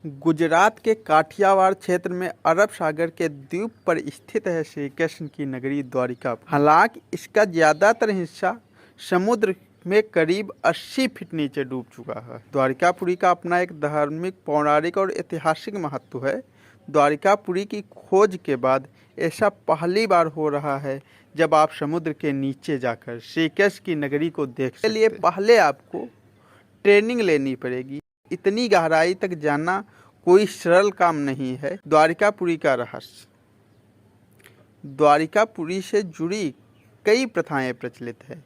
गुजरात के काठियावाड़ क्षेत्र में अरब सागर के द्वीप पर स्थित है श्री कृष्ण की नगरी द्वारिका। हालांकि इसका ज्यादातर हिस्सा समुद्र में करीब 80 फीट नीचे डूब चुका है। द्वारिकापुरी का अपना एक धार्मिक, पौराणिक और ऐतिहासिक महत्व है। द्वारिकापुरी की खोज के बाद ऐसा पहली बार हो रहा है जब आप समुद्र के नीचे जाकर श्री कृष्ण की नगरी को देख सकते हैं। इसके लिए पहले आपको ट्रेनिंग लेनी पड़ेगी। इतनी गहराई तक जाना कोई सरल काम नहीं है। द्वारिकापुरी का रहस्य। द्वारिकापुरी से जुड़ी कई प्रथाएं प्रचलित है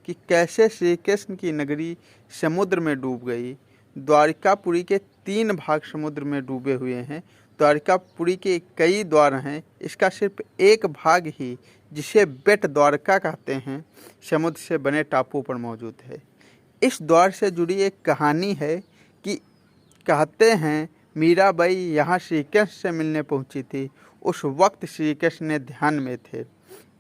कि कैसे श्री कृष्ण की नगरी समुद्र में डूब गई। द्वारिकापुरी के 3 भाग समुद्र में डूबे हुए हैं। द्वारिकापुरी के कई द्वार हैं, इसका सिर्फ एक भाग ही, जिसे बेट द्वारका कहते हैं, समुद्र से बने टापू पर मौजूद है। इस द्वार से जुड़ी एक कहानी है कि कहते हैं मीराबाई यहाँ श्री कृष्ण से मिलने पहुँची थी। उस वक्त श्री कृष्ण ने ध्यान में थे।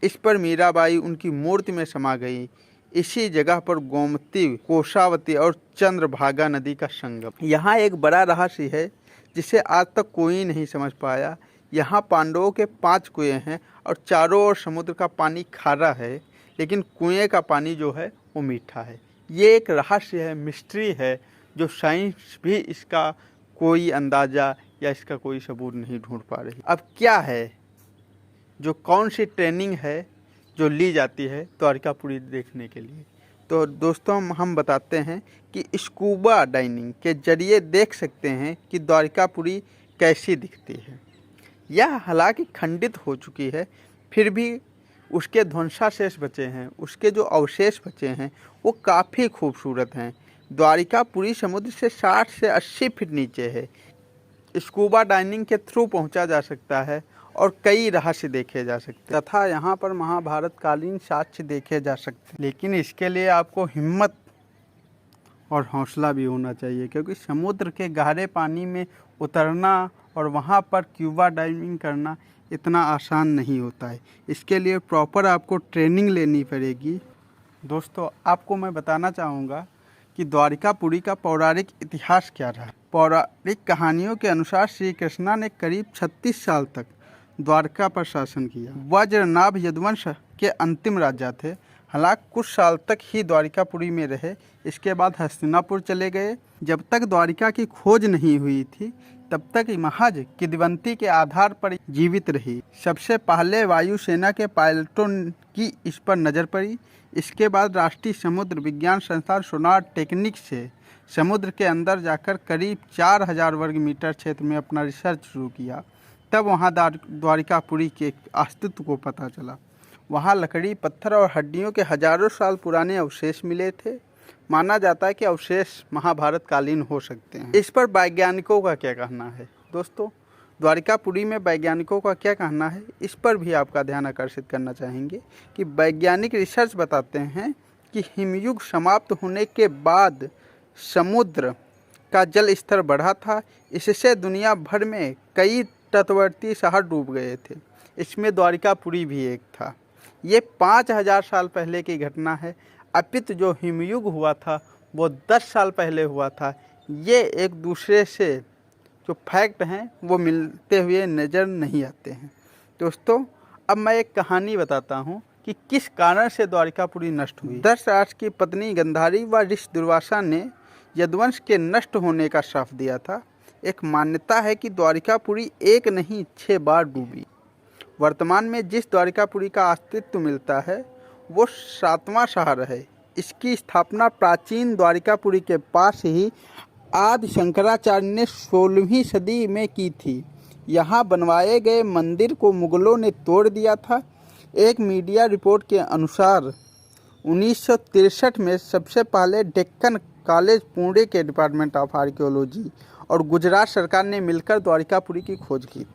इस पर मीराबाई उनकी मूर्ति में समा गई। इसी जगह पर गोमती, कोषावती और चंद्रभागा नदी का संगम। यहाँ एक बड़ा रहस्य है जिसे आज तक कोई नहीं समझ पाया। यहाँ पांडवों के 5 कुएं हैं और चारों ओर समुद्र का पानी खारा है, लेकिन कुएं का पानी जो है वो मीठा है। ये एक रहस्य है, मिस्ट्री है, जो साइंस भी इसका कोई अंदाज़ा या इसका कोई सबूत नहीं ढूंढ पा रही। अब क्या है, जो कौन सी ट्रेनिंग है जो ली जाती है द्वारिकापुरी देखने के लिए? तो दोस्तों हम बताते हैं कि स्कूबा डाइविंग के जरिए देख सकते हैं कि द्वारिकापुरी कैसी दिखती है। यह हालांकि खंडित हो चुकी है, फिर भी उसके ध्वंसावशेष बचे हैं। उसके जो अवशेष बचे हैं वो काफ़ी खूबसूरत हैं। द्वारिकापुरी समुद्र से 60 से 80 फीट नीचे है। स्कूबा डाइविंग के थ्रू पहुंचा जा सकता है और कई रहस्य देखे जा सकते हैं तथा यहाँ पर महाभारत कालीन साक्ष्य देखे जा सकते हैं। लेकिन इसके लिए आपको हिम्मत और हौसला भी होना चाहिए, क्योंकि समुद्र के गहरे पानी में उतरना और वहाँ पर स्कूबा डाइविंग करना इतना आसान नहीं होता है। इसके लिए प्रॉपर आपको ट्रेनिंग लेनी पड़ेगी। दोस्तों आपको मैं बताना चाहूँगा कि द्वारिकापुरी का पौराणिक इतिहास क्या रहा। पौराणिक कहानियों के अनुसार श्री कृष्णा ने करीब 36 साल तक द्वारका पर शासन किया। वज्रनाभ यदुवंश के अंतिम राजा थे। हालांकि कुछ साल तक ही द्वारिकापुरी में रहे, इसके बाद हस्तिनापुर चले गए। जब तक द्वारिका की खोज नहीं हुई थी तब तक महज किंवदंती के आधार पर जीवित रही। सबसे पहले वायुसेना के पायलटों की इस पर नज़र पड़ी। इसके बाद राष्ट्रीय समुद्र विज्ञान संस्थान सोनार टेक्निक से समुद्र के अंदर जाकर करीब 4000 वर्ग मीटर क्षेत्र में अपना रिसर्च शुरू किया। तब वहाँ द्वारिकापुरी के अस्तित्व को पता चला। वहाँ लकड़ी, पत्थर और हड्डियों के हजारों साल पुराने अवशेष मिले थे। माना जाता है कि अवशेष महाभारत कालीन हो सकते हैं। इस पर वैज्ञानिकों का क्या कहना है? दोस्तों द्वारिकापुरी में वैज्ञानिकों का क्या कहना है, इस पर भी आपका ध्यान आकर्षित करना चाहेंगे कि वैज्ञानिक रिसर्च बताते हैं कि हिमयुग समाप्त होने के बाद समुद्र का जल स्तर बढ़ा था। इससे दुनिया भर में कई तटवर्ती शहर डूब गए थे। इसमें द्वारिकापुरी भी एक था। ये 5000 साल पहले की घटना है। अपितु जो हिमयुग हुआ था वो 10 साल पहले हुआ था। ये एक दूसरे से जो फैक्ट हैं वो मिलते हुए नज़र नहीं आते हैं। दोस्तों अब मैं एक कहानी बताता हूँ कि किस कारण से द्वारिकापुरी नष्ट हुई। धृतराष्ट्र की पत्नी गांधारी व ऋषि दुर्वासा ने यदुवंश के नष्ट होने का श्राप दिया था। एक मान्यता है कि द्वारिकापुरी एक नहीं 6 बार डूबी। वर्तमान में जिस द्वारिकापुरी का अस्तित्व मिलता है वो 7वां शहर है। इसकी स्थापना प्राचीन द्वारिकापुरी के पास ही आदि शंकराचार्य ने 16वीं सदी में की थी। यहाँ बनवाए गए मंदिर को मुगलों ने तोड़ दिया था। एक मीडिया रिपोर्ट के अनुसार 1963 में सबसे पहले डेक्कन कॉलेज पुणे के डिपार्टमेंट ऑफ आर्कियोलॉजी और गुजरात सरकार ने मिलकर द्वारिकापुरी की खोज की।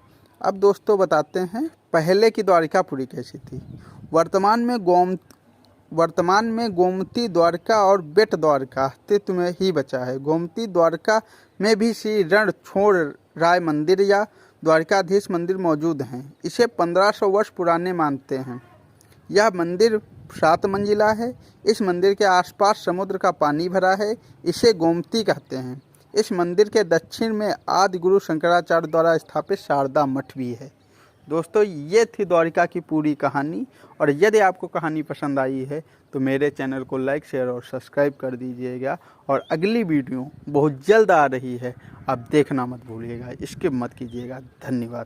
अब दोस्तों बताते हैं पहले की द्वारिकापुरी कैसी थी। वर्तमान में गोमती द्वारका और बेट द्वारका अस्तित्व में ही बचा है। गोमती द्वारका में भी श्री रणछोड़ राय मंदिर या द्वारकाधीश मंदिर मौजूद हैं। इसे 1500 वर्ष पुराने मानते हैं। यह मंदिर 7 मंजिला है। इस मंदिर के आसपास समुद्र का पानी भरा है। इसे गोमती कहते हैं। इस मंदिर के दक्षिण में आदि गुरु शंकराचार्य द्वारा स्थापित शारदा मठ भी है। दोस्तों, ये थी द्वारिका की पूरी कहानी, और यदि आपको कहानी पसंद आई है तो मेरे चैनल को लाइक, शेयर और सब्सक्राइब कर दीजिएगा। और अगली वीडियो बहुत जल्द आ रही है, आप देखना मत भूलिएगा, स्किप मत कीजिएगा। धन्यवाद।